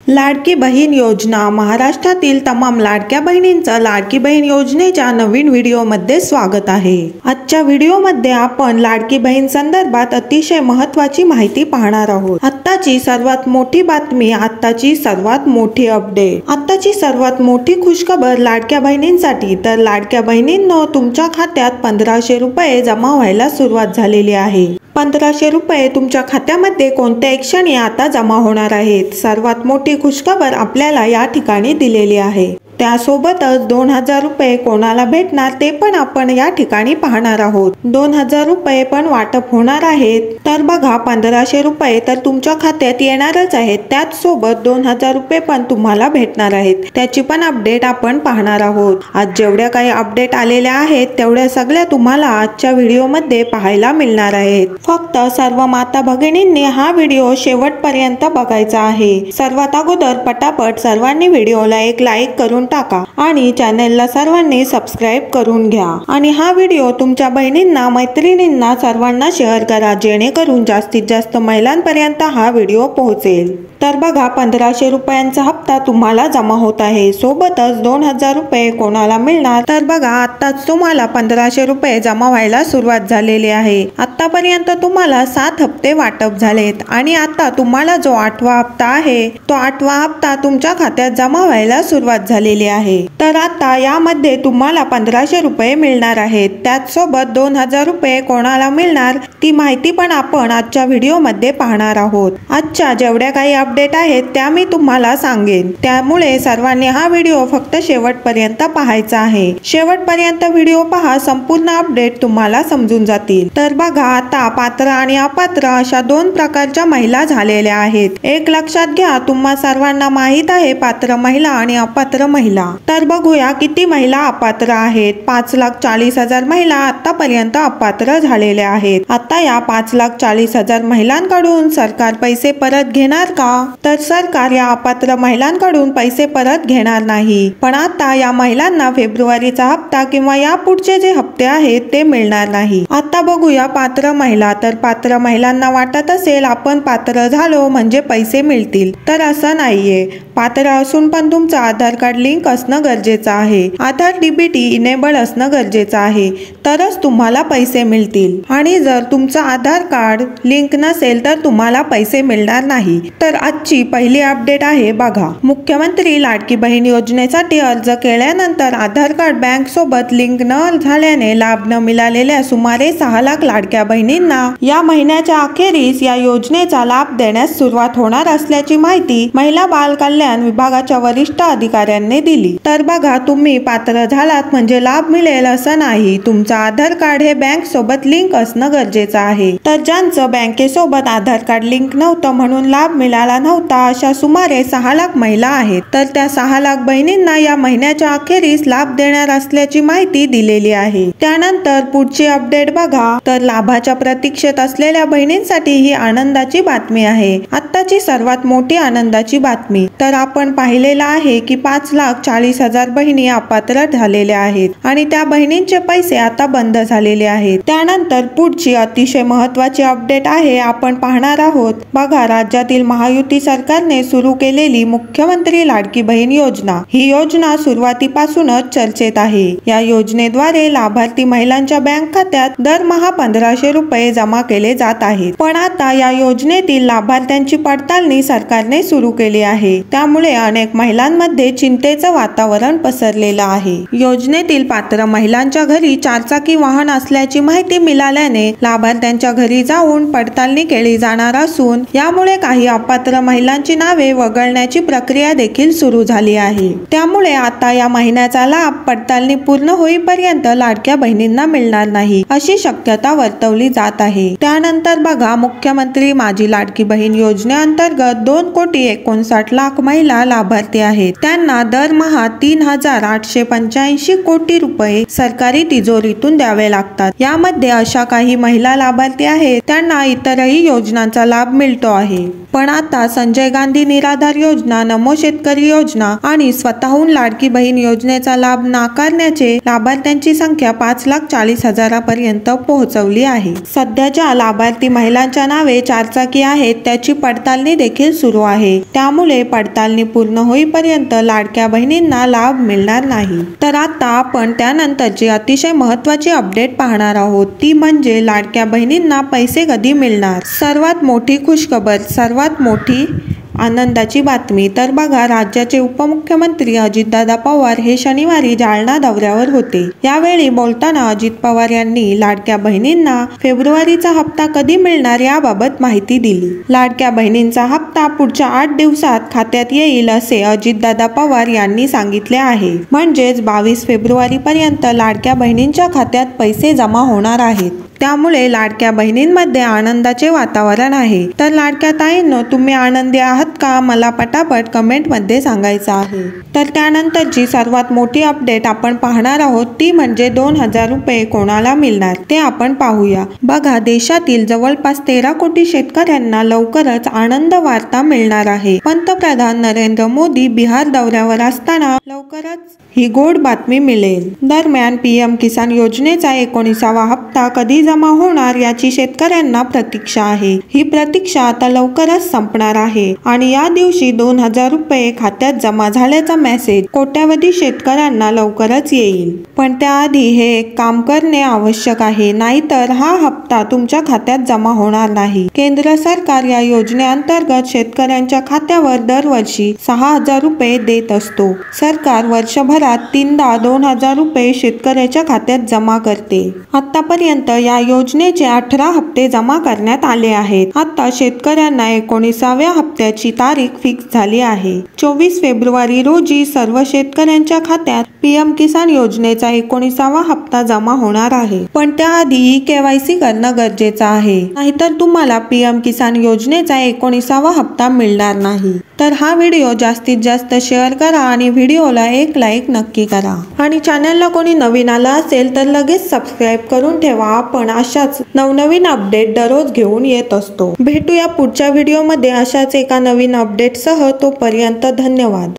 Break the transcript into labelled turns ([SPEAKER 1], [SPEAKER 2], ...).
[SPEAKER 1] लाडकी बहीण योजना महाराष्ट्रातील तमाम लाडक्या बहिणींचं लाडकी बहीण योजनेच्या नवीन व्हिडिओमध्ये स्वागत आहे। आजच्या व्हिडिओमध्ये आपण लाडकी बहीण संदर्भात अतिशय महत्त्वाची माहिती पाहणार आहोत। आत्ताची सर्वात मोठी बातमी, आत्ताची सर्वात मोठी अपडेट, आत्ताची सर्वात मोठी खुशखबर लाडक्या बहिणींसाठी। तर लाडक्या बहिणींनो, तुमच्या खात्यात 1500 रुपये जमा व्हायला सुरुवात झालेली आहे। 1500 रुपये तुमच्या खात्यामध्ये कोणत्या क्षणी आता जमा होणार आहेत। सर्वात मोठी खुशखबर आपल्याला या ठिकाणी दिलेली आहे। त्यासोबतच 2000 रुपये कोणाला भेटणार ते पण आपण या ठिकाणी पाहणार आहोत। 2000 रुपये पण वाटप होणार आहेत। तर बघा, 1500 रुपये तर तुमच्या खात्यात येणारच आहेत, त्याच सोबत 2000 रुपये पण तुम्हाला भेटणार आहेत। त्याची पण अपडेट आपण पाहणार आहोत। आज जेवढ्या काही अपडेट आलेल्या आहेत तेवढ्या सगळ्या तुम्हाला आजच्या व्हिडिओमध्ये पाहायला मिळणार आहेत। फक्त सर्व माता भगिनींनी हा व्हिडिओ शेवटपर्यंत बघायचा आहे। सर्वात अगोदर पटापट सर्वांनी व्हिडिओला एक लाईक करून टाका आणि चॅनलला सर्वांनी सबस्क्राइब करून घ्या आणि हा व्हिडिओ तुमच्या बहिणींना, मैत्रिणींना सर्वांना शेअर करा, जेणेकरून जास्तीत जास्त महिलांपर्यंत हा व्हिडिओ पोहोचेल। तर बघा, 1500 रुपयांचा हप्ता तुम्हाला जमा होत आहे। सोबतच 2000 रुपये कोणाला मिळणार, तर बघा आत्ताच तुम्हाला 1500 रुपये जमा व्हायला सुरुवात झालेली आहे। आतापर्यंत तुम्हाला 7 हप्ते वाटप झालेत आणि आता तुम्हाला जो 8वा हप्ता आहे तो 8वा हप्ता तुमच्या खात्यात जमा व्हायला सुरुवात झालेली आहे। तर आता यामध्ये तुम्हाला 1500 रुपये मिळणार आहेत। त्याच सोबत 2000 रुपये कोणाला मिळणार ती माहिती पण आपण आजच्या व्हिडिओमध्ये पाहणार आहोत। आजच्या जेवढ्या काही अपडेट आहेत त्या मी तुम्हाला सांगेन, त्यामुळे सर्वांनी हा व्हिडिओ फक्त शेवटपर्यंत पाहायचा आहे। शेवटपर्यंत व्हिडिओ पहा, संपूर्ण अपडेट तुम्हाला समजून जातील। तर बघा, आता पात्र आणि अपात्र अशा 2 प्रकारच्या महिला झालेल्या आहेत। एक लक्षात घ्या, तुम्हा सर्वांना माहित आहे पात्र महिला आणि अपात्र महिला। तर बघूया किती महिला अपात्र आहेत। 5,40,000 महिला आतापर्यंत अपात्र झालेल्या आहेत। आता या 5,40,000 महिलांकडून सरकार पैसे परत घेणार का? तर सरकार या अपात्र महिलांकडून पैसे परत घेणार नाही, पण आता या महिलांना फेब्रुवारीचा हप्ता किंवा या पुढचे जे हप्ते आहेत ते मिळणार नाही। आता बघूया पात्र महिला। तर पात्र महिलांना वाटत असेल आपण पात्र झालो म्हणजे पैसे मिळतील, तर असं नाहीये। पात्र असून पण तुमचं आधार कार्ड लिंक असणं गरजेचं आहे। आधार डीबीटी इनेबल असणं गरजेचं आहे, तरच तुम्हाला पैसे मिळतील। आणि जर तुमचं आधार कार्ड लिंक नसेल तर तुम्हाला पैसे मिळणार नाही। तर आजची पहिली अपडेट आहे बघा, मुख्यमंत्री लाडकी बहीण योजनेसाठी अर्ज केल्यानंतर आधार कार्ड बँक सोबत लिंक न झाल्याने लाभ न मिळालेल्या सुमारे 6 लाख लाडक्या बहिणींना या महिन्याच्या अखेरीस या योजनेचा लाभ देण्यास सुरुवात होणार असल्याची माहिती महिला बाल कल्याण विभागाच्या वरिष्ठ अधिकाऱ्यांनी दिली। तर बघा, तुम्ही पात्र झालात म्हणजे लाभ मिळेल असं नाही। तुमचं आधार कार्ड हे बँक सोबत लिंक असणं गरजेचं आहे। तर ज्यांचं बँकेसोबत आधार कार्ड लिंक नव्हतं म्हणून लाभ मिळाला नव्हता अशा सुमारे 6 लाख महिला आहेत। तर त्या 6 लाख बहिणींना या महिन्याच्या अखेरीस लाभ देणार असल्याची माहिती दिलेली आहे। त्यानंतर पुढची अपडेट बघा, तर लाभाच्या प्रतीक्षेत असलेल्या बहिणींसाठी ही आनंदाची बातमी आहे। आत्ताची सर्वात मोठी आनंदाची बातमी। तर आपण पाहिलेलं आहे की 5,40,000 बहिणी अपात्र झालेल्या आहेत आणि त्या बहिणींचे पैसे आता बंद झालेले आहेत। त्यानंतर पुढची अतिशय महत्त्वाची अपडेट आहे, आपण पाहणार आहोत। बघा, राज्यातील महायुती सरकारने सुरू केलेली मुख्यमंत्री लाडकी बहीण योजना, ही योजना सुरुवातीपासूनच चर्चेत आहे। या योजनेद्वारे लाभार्थी महिलांच्या बँक खात्यात दरमहा 1500 रुपये जमा केले जात आहेत। पण आता या योजनेतील लाभार्थ्यांची पडताळणी सरकारने सुरू केली आहे, त्यामुळे अनेक महिलांमध्ये चिंतेचं वातावरण पसरलेलं आहे। योजनेतील पात्र महिलांच्या घरी 4 चाकी वाहन असल्याची माहिती मिळाल्याने लाभार्थ्यांच्या घरी जाऊन पडताळणी केली जाणार असून यामुळे काही अपात्र महिलांची नावे वगळण्याची प्रक्रिया देखील सुरू झाली आहे। त्यामुळे आता या महिन्याचा लाभ पडताळणी पूर्ण होईपर्यंत लाडक्या बहिणींना मिळणार नाही अशी शक्यता वर्तवली जात आहे। त्यानंतर बघा, मुख्यमंत्री माझी लाडकी बहीण योजनेअंतर्गत 2,59,00,000 महिला लाभार्थी आहेत। त्यांना दरमहा 3,885 कोटी रुपये सरकारी तिजोरीतून द्यावे लागतात। यामध्ये अशा काही महिला लाभार्थी आहेत त्यांना इतरही योजनांचा लाभ मिळतो आहे। पण आता संजय गांधी निराधार योजना, नमो शेतकरी योजना आणि स्वतःहून लाडकी बहीण योजनेचा लाभ नाकारण्याचे लाभार्थ्यांची संख्या 5,40,000 पर्यंत पोहोचवली आहे। सध्याच्या लाभार्थी महिलांच्या नावे चारचाकी आहेत त्याची पडताळणी देखील सुरू आहे, त्यामुळे पडताळणी पूर्ण होईपर्यंत लाडक्या बहिणींना लाभ मिळणार नाही। तर आता आपण त्यानंतरची अतिशय महत्त्वाची अपडेट पाहणार आहोत, ती म्हणजे लाडक्या बहिणींना पैसे कधी मिळणार। सर्वात मोठी खुशखबर, सर्वात मोठी आनंदाची बातमी। तर बघा, राज्याचे उपमुख्यमंत्री अजितदादा पवार हे शनिवारी जालना दौऱ्यावर होते। यावेळी बोलताना अजित पवार यांनी लाडक्या बहिणींना फेब्रुवारीचा हप्ता कधी मिळणार याबाबत माहिती दिली। लाडक्या बहिणींचा हप्ता पुढच्या 8 दिवसात खात्यात येईल असे अजितदादा पवार यांनी सांगितले आहे। म्हणजेच 22 फेब्रुवारी पर्यंत लाडक्या बहिणींच्या खात्यात पैसे जमा होणार आहेत। त्यामुळे लाडक्या बहिणींमध्ये आनंदाचे वातावरण आहे। तर लाडक्या ताईंनो, तुम्ही आनंदी आहात का? मला पटापट कमेंटमध्ये सांगायचं आहे। तर त्यानंतरची सर्वात मोठी अपडेट आपण पाहणार आहोत, ती म्हणजे 2,000 रुपये कोणाला मिळणार ते आपण पाहूया। बघा, देशातील जवळपास 13 कोटी शेतकऱ्यांना लवकरच आनंद वार्ता मिळणार आहे। पंतप्रधान नरेंद्र मोदी बिहार दौऱ्यावर असताना लवकरच ही गोड बातमी मिळेल। दरम्यान पीएम किसान योजनेचा 19वा हप्ता कधी जमा होणार याची शेतकऱ्यांना प्रतीक्षा आहे। ही प्रतीक्षा आता लवकरच संपणार आहे आणि या दिवशी 2,000 रुपये खात्यात जमा झाल्याचा मेसेज कोट्यावधी शेतकऱ्यांना लवकरच येईल। पण त्याआधी हे एक काम करणे आवश्यक आहे, नाहीतर हा हप्ता तुमच्या खात्यात जमा होणार नाही। केंद्र सरकार या योजनेअंतर्गत शेतकऱ्यांच्या खात्यावर दरवर्षी 6,000 रुपये देत असतो। सरकार वर्षभरात 3दा 2,000 रुपये शेतकऱ्याच्या खात्यात जमा करते। आतापर्यंत या योजनेचे 18 हप्ते जमा करण्यात आले आहेत। आता शेतकऱ्यांना 19व्या हप्त्याची तारीख फिक्स झाली आहे। 24 फेब्रुवारी रोजी सर्व शेतकऱ्यांच्या खात्यात पीएम किसान योजनेचा 19वा हप्ता जमा होणार आहे। पण त्याआधी KYC करणं गरजेचं आहे, नाहीतर तुम्हाला पीएम किसान योजनेचा 19वा हप्ता मिळणार नाही। तर हा व्हिडिओ जास्तीत जास्त शेअर करा आणि व्हिडिओला एक लाईक नक्की करा आणि चॅनलला कोणी नवीन आला असेल तर लगेच सबस्क्राईब करून ठेवा। आपण अशाच नवनवीन अपडेट दररोज घेऊन येत असतो। भेटूया पुढच्या व्हिडिओमध्ये अशाच एका नवीन अपडेटसह। तोपर्यंत धन्यवाद।